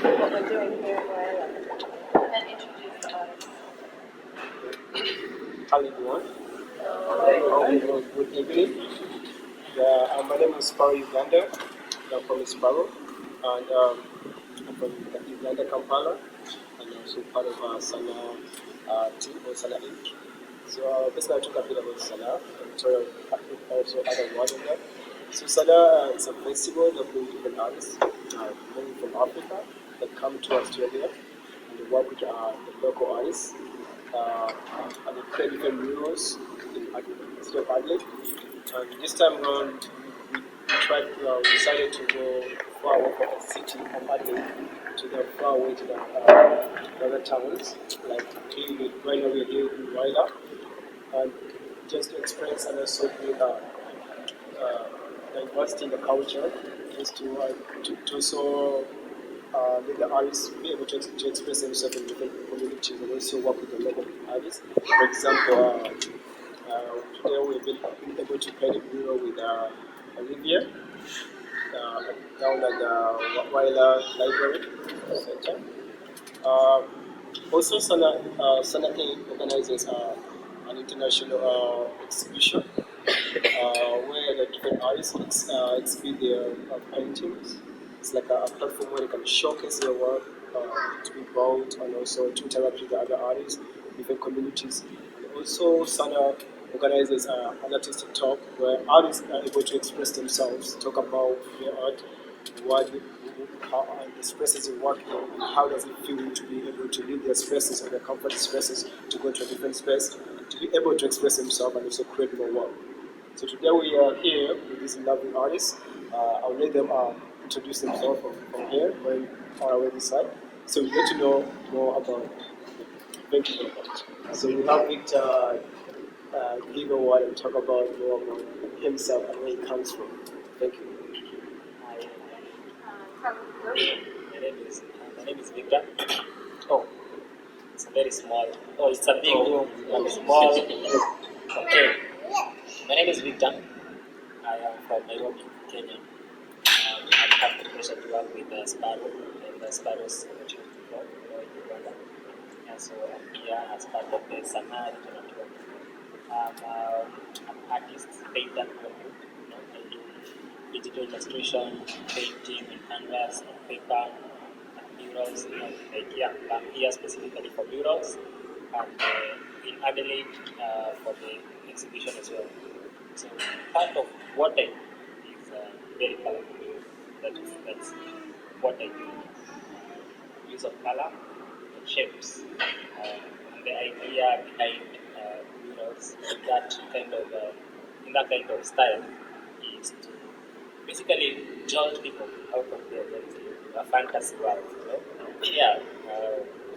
what we're doing here in Mulenga. And introduce the artist. Hello everyone. Good evening. My name is Sparrow, Uganda. I'm from Sparrow, and I'm from Uganda, Kampala, and also part of Sanaa team or Sanaa Ink. So basically, I talk a bit about Sanaa and tell also other words of that. So Sanaa is a festival that brings different artists, mainly from Africa, that come to Australia and they work with the local artists and they create different murals in City of Adelaide. And this time around, we decided to go far away from the city of Adelaide to the far away to the other towns, like right now we're here in Waila, and just to experience and also bring diversity in the culture, just to also let the artists be able to express themselves in different communities and also work with the local artists. For example, today we've been able to play the mural with Olivia down at the Waila Library Center. Also, Sanaa Ink organizes an international exhibition where the different artists exhibit their paintings. It's like a platform where they can showcase their work to be bought and also to interact with the other artists, different communities. And also, Sanaa organizes an artistic talk where artists are able to express themselves, talk about their art, what how expresses in work and how does it feel to be able to leave their spaces or their comfort spaces to go to a different space, to be able to express themselves and also create more work. So today we are here with these lovely artists. I'll let them introduce themselves from here, when on our website, so we get to know more about them. Thank you very much. So we have Viktart give a word and talk about more about himself and where he comes from. Thank you. My name is Viktart. Oh, it's very small. Oh, it's a big room and small. Okay. My name is Viktart. I am from Nairobi, Kenya. I have the pleasure to work with Sparrow and the Sparrow's opportunity club in Uganda. And so I'm here as part of the Sanaa regional club. I'm an artist, painter, I do digital illustration, painting on canvas, on paper, murals. I'm here specifically for murals and in Adelaide for the exhibition as well. So part of what I do is very colorful. That's what I do. Use of color and shapes. And the idea behind murals in that kind of style is to basically jolt people out of their a fantasy world. Yeah,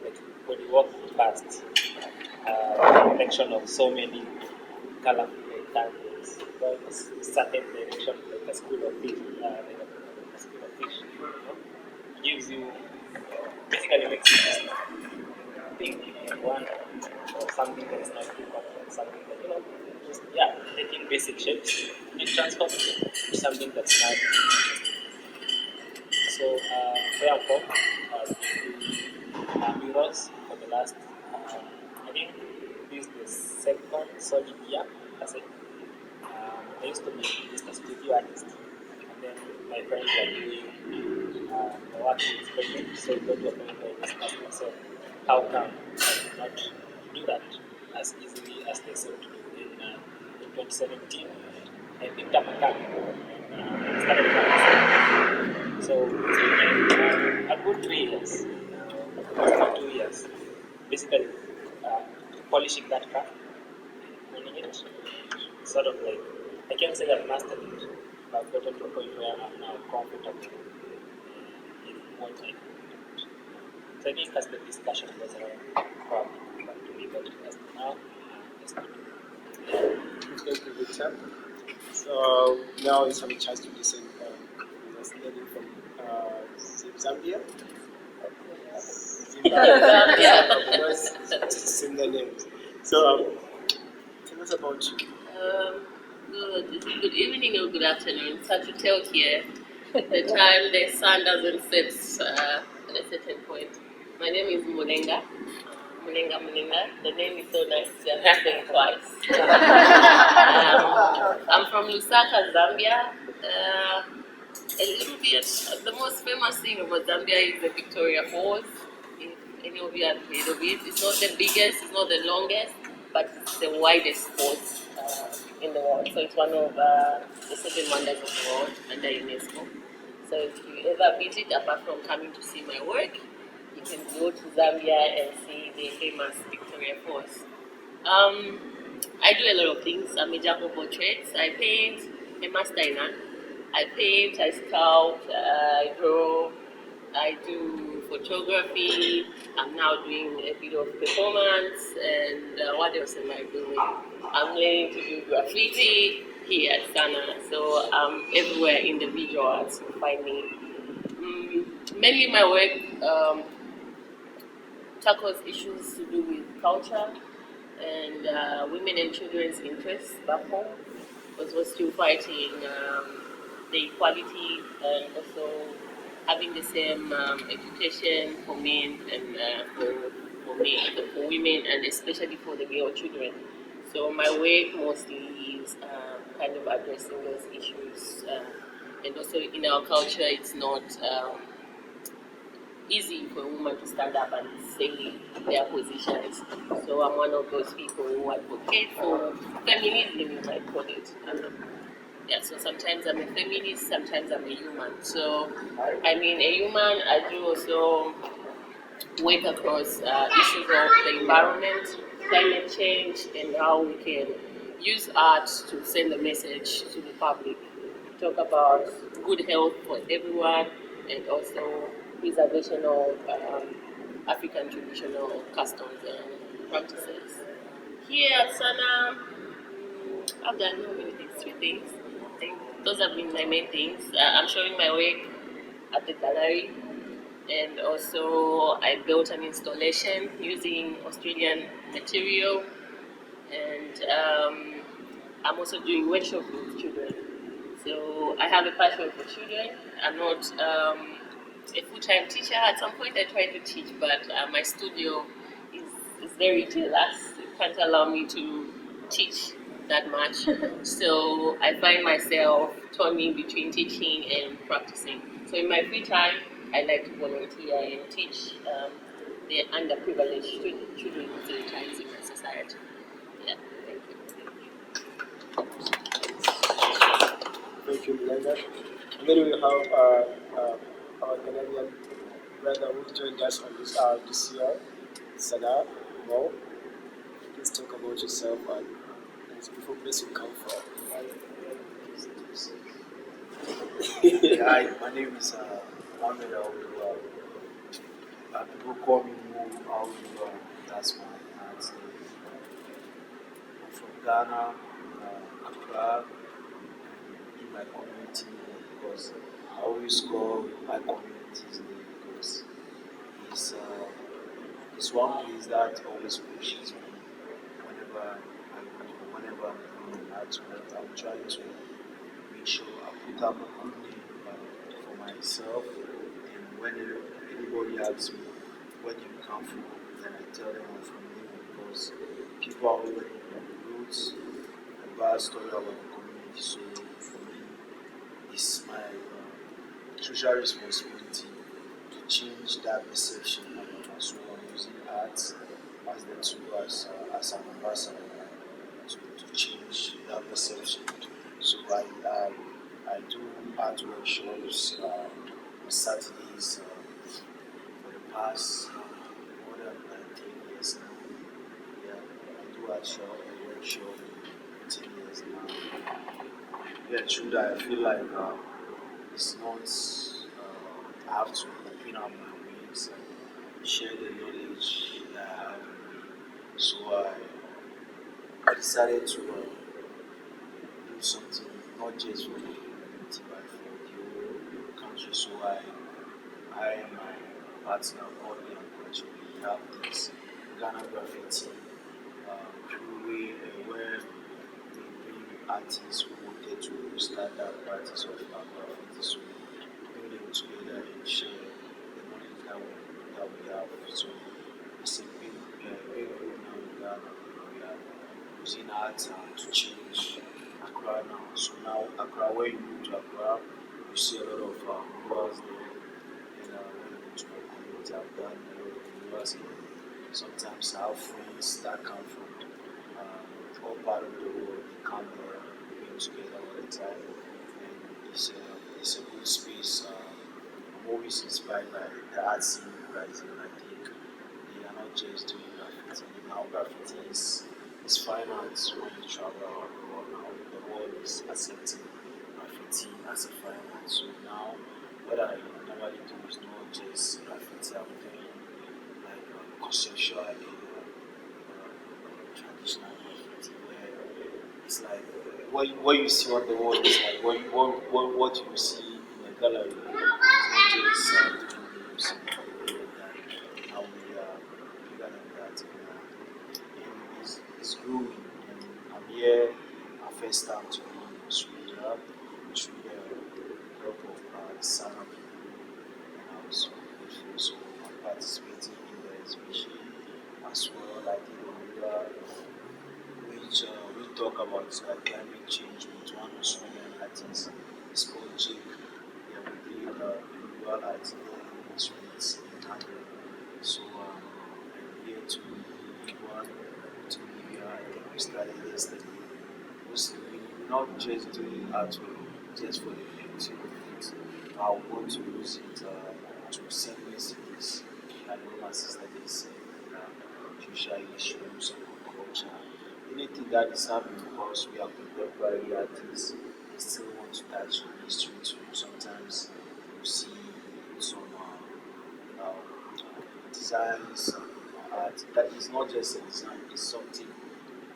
like when you walk past a collection of so many colorful rectangles, going a certain direction, like a school of fish, gives you basically makes you just think and wonder or something that is not too complex, something that just taking basic shapes and transforming it to something that's not. So where I'm from, murals for the last, I think this is the second solid year. I used to be just a studio artist, and then my friends were doing the work with painting, so it got to a point where I just asked myself, how come I did not do that as easily as they said to do in 2017? I picked up a car and started practicing. So it's been a good 3 years, almost 2 years, basically polishing that car, honing it, sort of like, I can't say I've mastered it, but I've gotten to a point where I'm now comfortable in what I do. So I think as the discussion goes around, probably back to me, but as now, just Thank you, Victor. So now it's have a chance to listen to this lady from Zambia. Similar names. So tell us about you. Good evening or good afternoon. It's hard to tell here. The time the sun doesn't set a certain point. My name is Mulenga. Mulenga. The name is so nice. I'm saying it twice. I'm from Lusaka, Zambia. A little bit. The most famous thing about Zambia is the Victoria Falls. If any of you have heard of it, it's not the biggest, it's not the longest, but it's the widest falls in the world. So it's one of the 7 wonders of the world under UNESCO. So if you ever visit, apart from coming to see my work, you can go to Zambia and see the famous Victoria Falls. I do a lot of things. I'm a jack of all trades. I paint, a master in art. I paint, I sculpt, I draw, I do photography. I'm now doing a bit of performance, and what else am I doing? I'm learning to do graffiti here at Sanaa, so I'm everywhere in the visual arts. You find me. Mainly my work tackles issues to do with culture and women and children's interests back home, because we're still fighting the equality and also having the same education for men and for women, and especially for the girl children. So my work mostly is kind of addressing those issues, and also in our culture, it's not easy for a woman to stand up and say their positions. So I'm one of those people who advocate for feminism, you might call it. Yeah, so sometimes I'm a feminist, sometimes I'm a human. So, I mean, a human, I do also work across issues of the environment, climate change, and how we can use art to send a message to the public. Talk about good health for everyone, and also preservation of African traditional customs and practices. Here at Sana, I've done so many things, 3 things. I think those have been my main things. I'm showing my work at the gallery, and also I built an installation using Australian material, and I'm also doing workshops with children. So I have a passion for children. I'm not a full-time teacher. At some point I tried to teach, but my studio is very jealous. It can't allow me to teach that much. So I find myself turning between teaching and practicing. So in my free time, I like to volunteer and teach the underprivileged children of the times in my society. Yeah, thank you. Thank you, Mulenga. And then we have our Canadian brother who joined us on this year, Sanaa. Mo, please talk about yourself and before place you come from. Hi, my name is Mohammed Awudu. People call me Mo Awudu. That's my aunt's name. I'm from Ghana, Accra, in my community because I always call my community's name because it's, uh, it's one place that always pushes me whenever I go, whenever I'm doing art work. I'm trying to make sure I put up a good name for myself. And when anybody asks me, where do you come from? Then I tell them I'm from Ghana because people are already on the roots, a bad story about the community. So for me, it's my social responsibility to change that perception about us. So I'm using art as the tool, as an ambassador to change that perception. So I do art workshops on Saturdays for the past more than 10 years now. Yeah, I do workshop for 10 years now. Yeah, true that I feel like it's not, I have to open up my wings and share the knowledge that I have in me. So I decided to do something not just for the community but for the whole country. So I and my partner, Audrey and Culture, we have this Ghana graffiti where they bring artists who wanted to start that practice of graffiti. So we bring them together and share the knowledge that we have. So it's a big role now in Ghana. We are using art to change Accra now. So now Accra, where you go to Accra, you see a lot of murals there. And when you go to my community, I've done a lot of murals here. Sometimes I have friends that come from all part of the world. They come there, we get together all the time, and it's a good space. I'm always inspired by the art scene in Brazil. I think they are not just doing graffiti. Now graffiti is fine arts when you travel around the world now. The world is accepting graffiti as a fine art. So now what I normally do is not just graffiti. I'm doing like conceptual traditional graffiti where it's like what you see on the wall is like what you see in the gallery. It's not just doing names and all that. Now we are bigger than that. And it's growing. And I'm here. My first time to be in Australia through the help of Sanaa people, and I was grateful. So I'm participating in the exhibition as well. I did a mural which talk about climate change with one Australian artist. It's called Jake. Yeah, we did a mural art there in the streets in Canberra. So I'm here to give one to Libya. I think we started yesterday. Mostly we're not just doing artwork just for the beauty of it. I want to use it to send messages. I know my sister they said social issues and culture. Anything that is happening because we are contemporary artists, they still want to touch on history too. Sometimes you see some designs art that is not just a design, it's something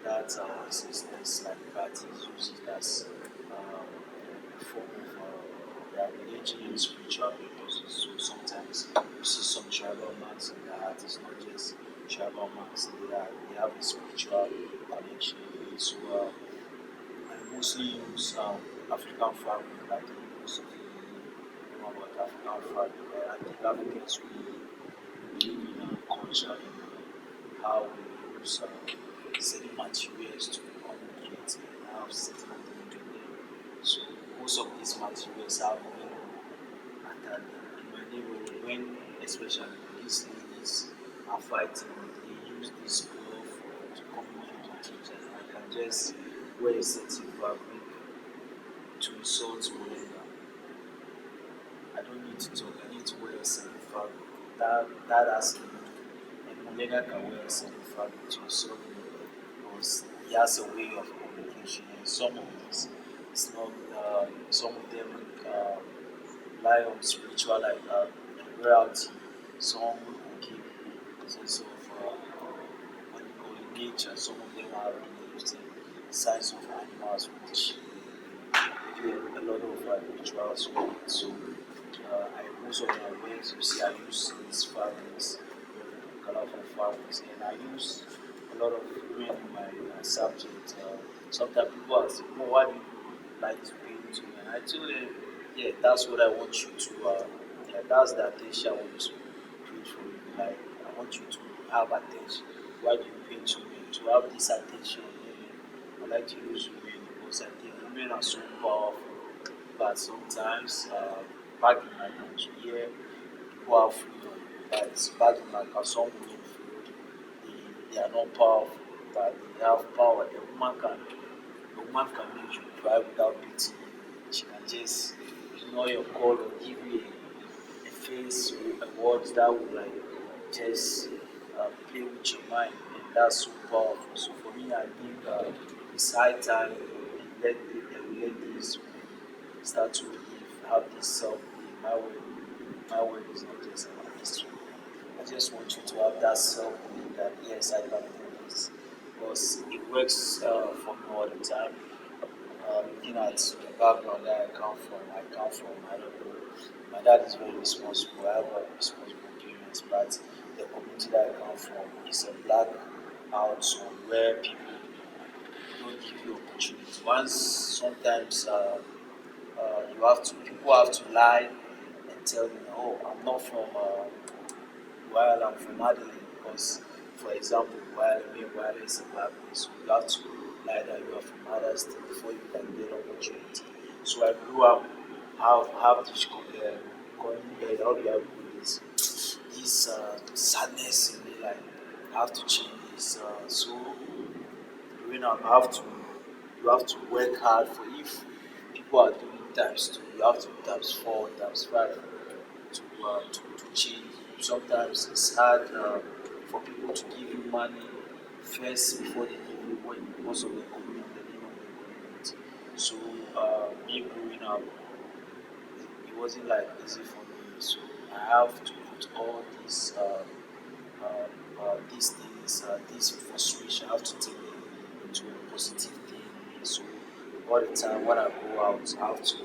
that existence like artists use it as a form of their religion and spiritual purposes. So sometimes you see some tribal marks in the art, it's not just tribal marks, they have a spiritual connection with it. So I mostly use African fabric, like most of you know about African fabric. I think Africans we live in culture in how we use certain materials to communicate and have certain things with them. So most of these materials have meaning attached in my neighborhood when especially these ladies are fighting, they use this glove to communicate with each other. I can just wear a certain fabric to insult Mulenga. I don't need to talk, I need to wear a certain fabric. That has to do. And Mulenga can wear a certain fabric to insult me because he has a way of communication. And some of these, it's not, some of them uh, rely on spiritual like reality. Some will give a sense of what you call it, nature. Some of them have beliefs in signs of animals, which do a lot of rituals with it. So most of my ways you see I use these fabrics, colorful fabrics, and I use a lot of women in my subject. Sometimes people ask, "Oh, why do you like to paint to?" And I tell them, "Yeah, that's what I want you to. Yeah, that's the attention I want to create for you. Like I want you to have attention. Why do you paint to me? To have this attention on women. I like to use women because I think women are so powerful. But sometimes, back in my country here, people have freedom. But back in my country, some women feel they are not powerful, but they have power. A woman can make you cry without beating you. She can just ignore your call or give you a face or a word that will like just play with your mind, and that's so powerful. So for me, I think it's high time we let these women start to live, have this self belief. My word is not just about history. I just want you to have that self belief that yes, I can do this because it works for me all the time. Looking at the background that I come from, I don't know. My dad is very responsible. I have a responsible parents, but the community that I come from is a black household where people don't give you opportunity. Once sometimes you have to people have to lie and tell me, oh, I'm not from while I'm from Adelaide, because, for example, while is a black place, so you have to lie that you are from other state before you can get opportunity. So I grew up have this how do I put this sadness in me, like I have to change this. So growing up, you have to work hard for if people are doing times two, you have to do times four, times five to change. Sometimes it's hard for people to give you money first before they give you when because of the government, the name of the government. So me growing up, it wasn't like easy for me. So I have to put all these things, this frustration, I have to take it into a positive thing. So all the time when I go out, I have to be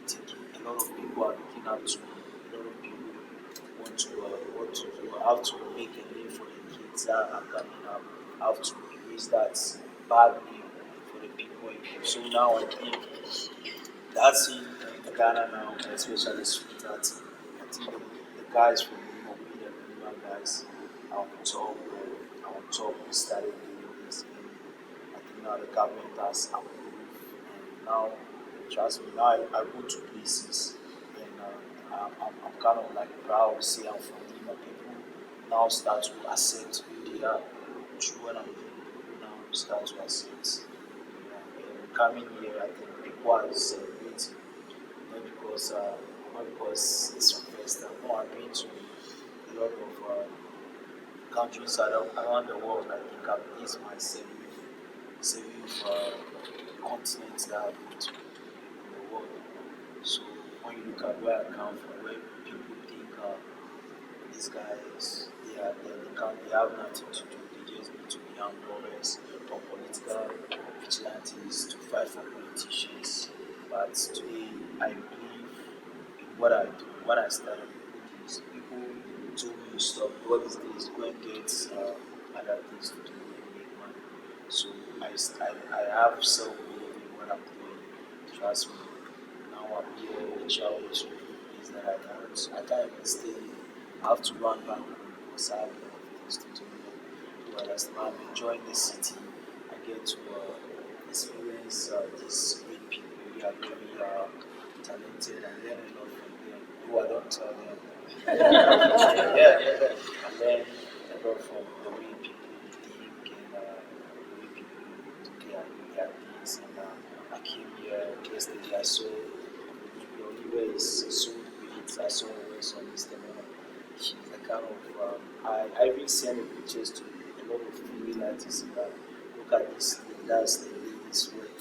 thinking a lot of people are looking up to me. A lot of people want to do. I have to make a name for the kids that are coming up. I have to erase that bad name for the people. So now I think that's in Ghana now, especially Viktart. I think the guys from Mwangi, the Mulenga guys, are on top. Are on top. We started doing this, and I think now the government has approved. And now, trust me, now I go to places, and I'm kind of like proud to say I'm from Lima. People now start to accept who they are. True, when I'm doing, people now start to accept. And coming here, I think people are celebrating, not because it's my first time. No, I've been to a lot of countries around the world. I think this is my seventh continent that I've been to in the world. So when you look at where I come from, where people think these guys they have nothing to do. They just need to be armed robbers or political vigilantes to fight for politicians. But today I believe in what I do. What I started with is people told me to stop all these days, go and get other things to do and make money. So I have self belief in what I'm doing. Trust me. Now I'm here, travel to places that I can't even stay. I have to run back home because I have a lot of things to do. You understand? I'm enjoying the city. I get to experience these great people. They are very talented and learn a lot from them. Who I don't tell them. Yeah. I learn a lot from the way people think and the way people do their things. And I came here yesterday. I saw Oliver is so great. I saw her on Instagram. She's the kind of I even send the pictures to a lot of female artists that look at this lady, that's the lady's work.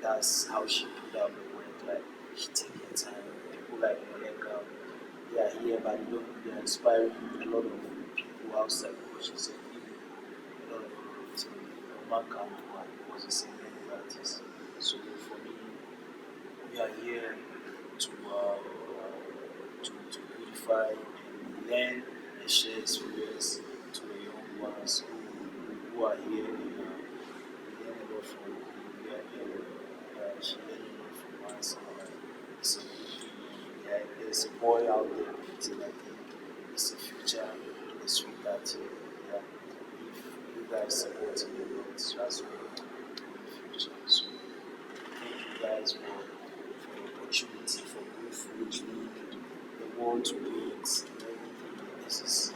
That's how she put out the work. Like she take her time. People like Mulenga, they are here but they are inspiring a lot of people outside because she's a female. A lot of people think a man can't do that because he's a male artist. So for me, we are here to beautify and learn and share experience to the young ones who are here and learn a lot from we are here. She learn a lot from us. It's a good thing. Yeah, there's a boy out there beating. I think it's a future in the street that yeah, if you guys support me a lot, trust me in the future. So thank you guys for the opportunity for good food to eat, the world to eat, and everything. This is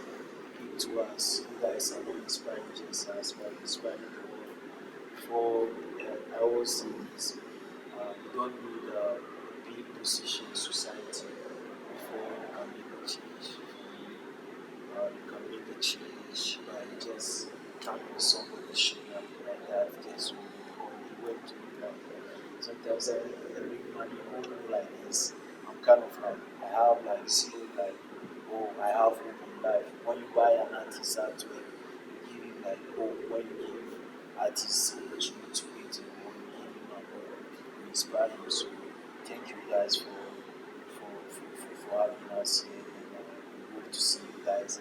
big to us. You guys are not inspiring just us, but inspiring the world. For I always say this: you don't need a big position in society before you can make a change. For me, you can make a change by just tapping somebody's shoulder like that, just on the way to do that. Sometimes I make money home like this. I'm kind of like I have like zero like oh I have hope in life. When you buy an artist artwork, you give him like hope. When you give artists opportunity to paint in the world, you give him an hope. You inspire him. So thank you guys for having us here and we hope to see you guys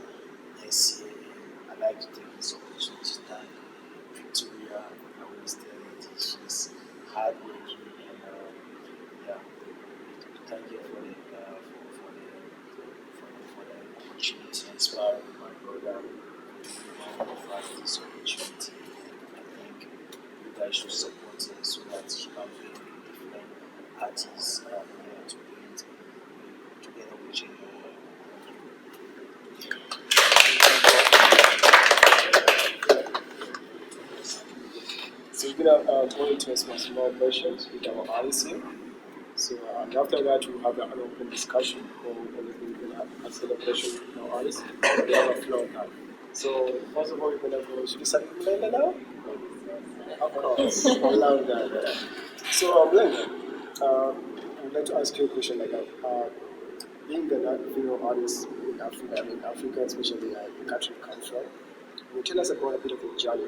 next year. And I'd like to take this opportunity to thank Victoria. I always tell her that she's hardworking and yeah, thank you for the opportunity. opportunity and Sparrow, my brother, offered this opportunity. I think you guys should support her so that she can bring different artists here to paint together with Jane. So we're gonna go into some small questions with our artists here. So after that, we'll have an open discussion or anything we're gonna answer the question with our artists. We have a floor now. So first of all, we're gonna go. Should we start with Mulenga now? Of course, I love that. Yeah. So Mulenga, I would like to ask you a question like being the female artist in Africa, Africa especially the country you come from. Can you tell us about a bit of your journey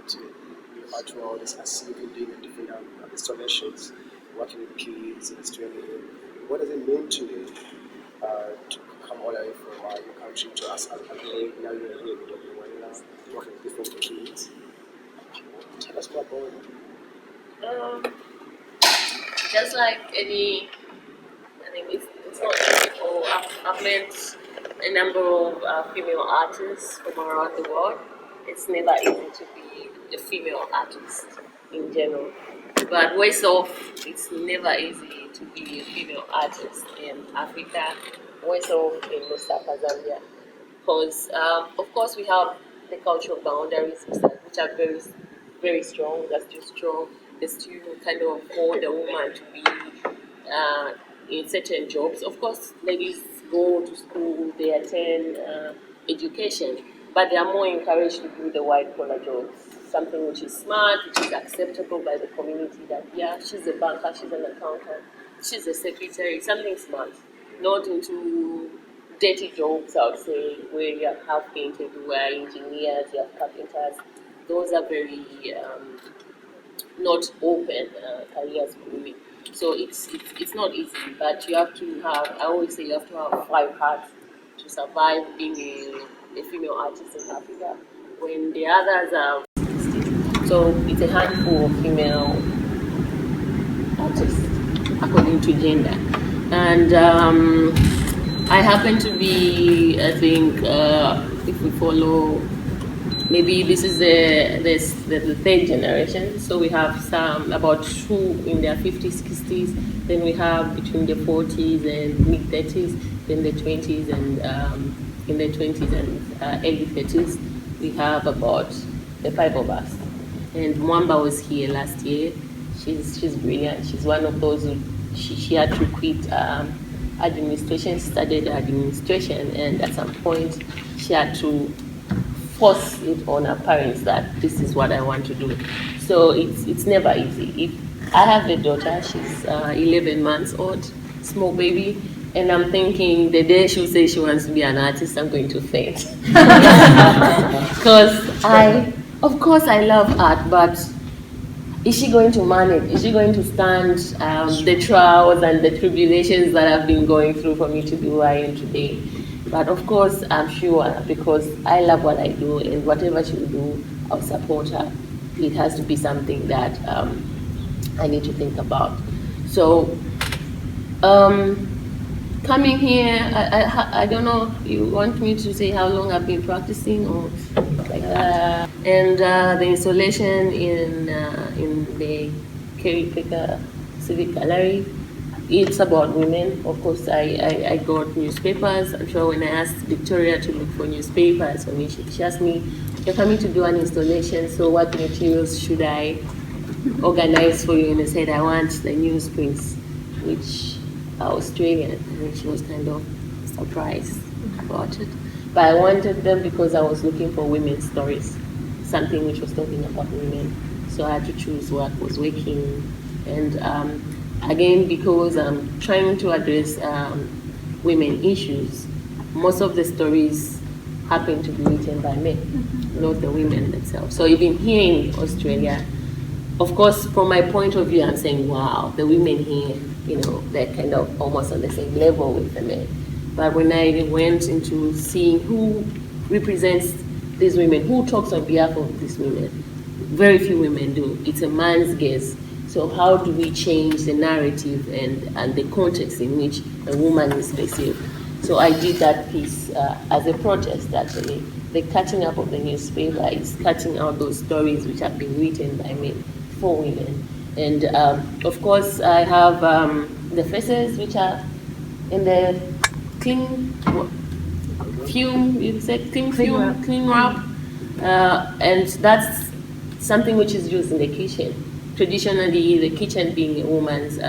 to your art world as you've been doing different installations, working with kids in Australia? What does it mean to you to come all the way from your country to us and now you're here with Mulenga, working with different kids? Tell us more about it. Just like any, I think it's not easy for, I've met a number of female artists from around the world. It's never easy to be a female artist in general. But worse off, it's never easy to be a female artist in Africa, worse off in West Zambia. Because, of course, we have the cultural boundaries, which are very, very strong. That's too strong. They still kind of hold a woman to be in certain jobs. Of course, ladies go to school, they attend education, but they are more encouraged to do the white collar jobs, something which is smart, which is acceptable by the community, that yeah, she's a banker, she's an accountant, she's a secretary, something smart, not into dirty jobs, I would say, where you have painted, you are engineers, you have carpenters. Those are very not open careers for women. So it's not easy, but you have to have, I always say you have to have 5 hearts to survive being a female artist in Africa, when the others are 60. So it's a handful of female artists according to gender. And I happen to be, I think, if we follow, maybe this is the third generation. So we have some, about 2 in their 50s, 60s. Then we have between the 40s and mid 30s. Then the 20s and in the 20s and early 30s. We have about the 5 of us. And Mwamba was here last year. She's brilliant. She's one of those who she had to quit administration, studied administration, and at some point she had to force it on her parents that this is what I want to do. So it's never easy. If I have a daughter, she's 11 months old, small baby, and I'm thinking the day she'll say she wants to be an artist, I'm going to faint. Because of course I love art, but is she going to manage? Is she going to stand the trials and the tribulations that I've been going through for me to be who I am today? But of course, I'm sure, because I love what I do, and whatever she will do, I'll support her. It has to be something that I need to think about. So, coming here, I don't know, you want me to say how long I've been practicing or like that? And the installation in the Kerry Picker Civic Gallery, it's about women. Of course, I got newspapers. I'm sure when I asked Victoria to look for newspapers for me, she asked me, you're coming to do an installation, so what materials should I organize for you? And I said, I want the newsprints, which are Australian. And she was kind of surprised about it. But I wanted them because I was looking for women's stories, something which was talking about women. So I had to choose what was working. And again, because I'm trying to address women issues, most of the stories happen to be written by men, not the women themselves. So even here in Australia, of course, from my point of view, I'm saying, wow, the women here, they're kind of almost on the same level with the men. But when I went into seeing who represents these women, who talks on behalf of these women, very few women do. It's a man's gaze. So how do we change the narrative and the context in which a woman is perceived? So I did that piece as a protest, actually. The cutting up of the newspaper is cutting out those stories which have been written by men for women. And of course, I have the faces which are in the clean fume, you said clean wrap. And that's something which is used in the kitchen. Traditionally, the kitchen being a woman's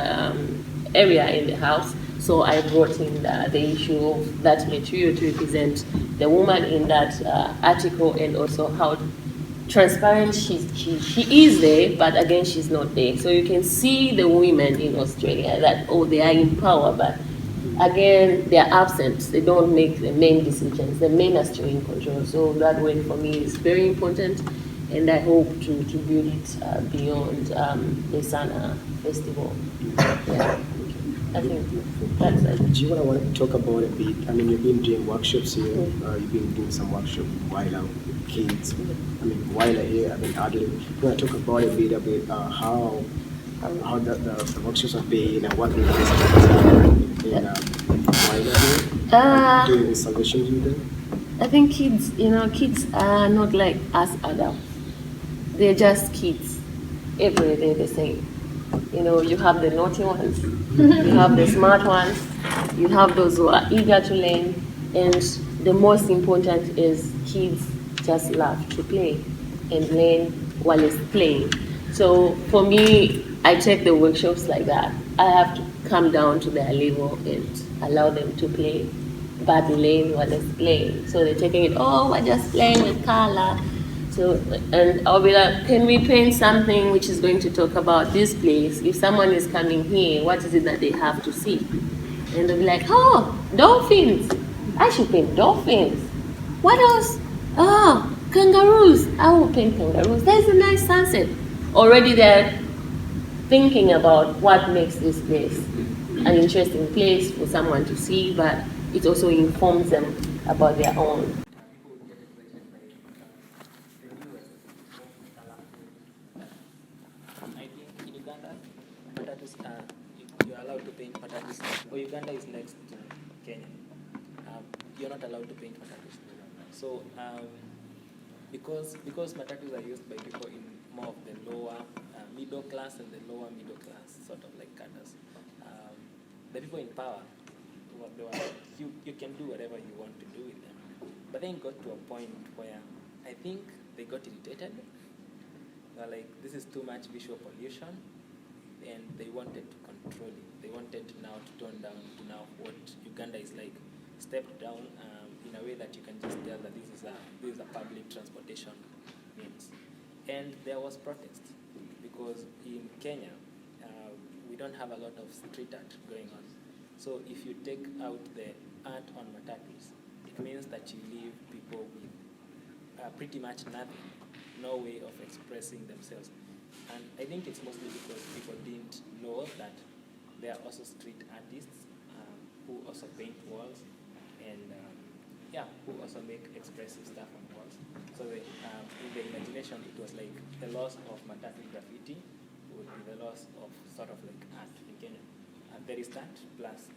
area in the house, so I brought in the issue of that material to represent the woman in that article, and also how transparent she is there, but again she's not there. So you can see the women in Australia that, oh, they are in power, but again they are absent. They don't make the main decisions. The men are still in control. So that way for me is very important, and I hope to build it beyond the Sanaa festival. Yeah. I think that's it. Do you want to talk about a bit? I mean, you've been doing workshops here. You've been doing some workshop while with kids. I mean, while here, I've been adult. You want to talk about a bit about how the workshops have been and what the in while here doing installations with them? I think kids are not like us adults. They're just kids. Every day the same. You have the naughty ones, you have the smart ones, you have those who are eager to learn, and the most important is kids just love to play and learn while it's playing. So for me, I take the workshops like that. I have to come down to their level and allow them to play, but learn while it's playing. So they're taking it, oh, we're just playing with color. So, and I'll be like, can we paint something which is going to talk about this place? If someone is coming here, what is it that they have to see? And they'll be like, oh, dolphins. I should paint dolphins. What else? Oh, kangaroos. I will paint kangaroos. There's a nice sunset. Already they're thinking about what makes this place an interesting place for someone to see, but it also informs them about their own. I think in Uganda, potatoes you're allowed to paint potatoes. Or Uganda is next to Kenya. You're not allowed to paint potatoes. So because potatoes are used by people in more of the lower middle class and the lower middle class, sort of like cadres, the people in power, you can do whatever you want to do with them. But then it got to a point where I think they got irritated. They're like, this is too much visual pollution, and they wanted to control it. They wanted now to tone down to now what Uganda is like, stepped down in a way that you can just tell that this is a public transportation means. And there was protest because in Kenya we don't have a lot of street art going on. So if you take out the art on matatus, it means that you leave people with pretty much nothing, no way of expressing themselves. And I think it's mostly because people didn't know that there are also street artists who also paint walls and who also make expressive stuff on walls. So in the imagination, it was like the loss of matatu graffiti would be the loss of sort of like art in Kenya. There is that, plus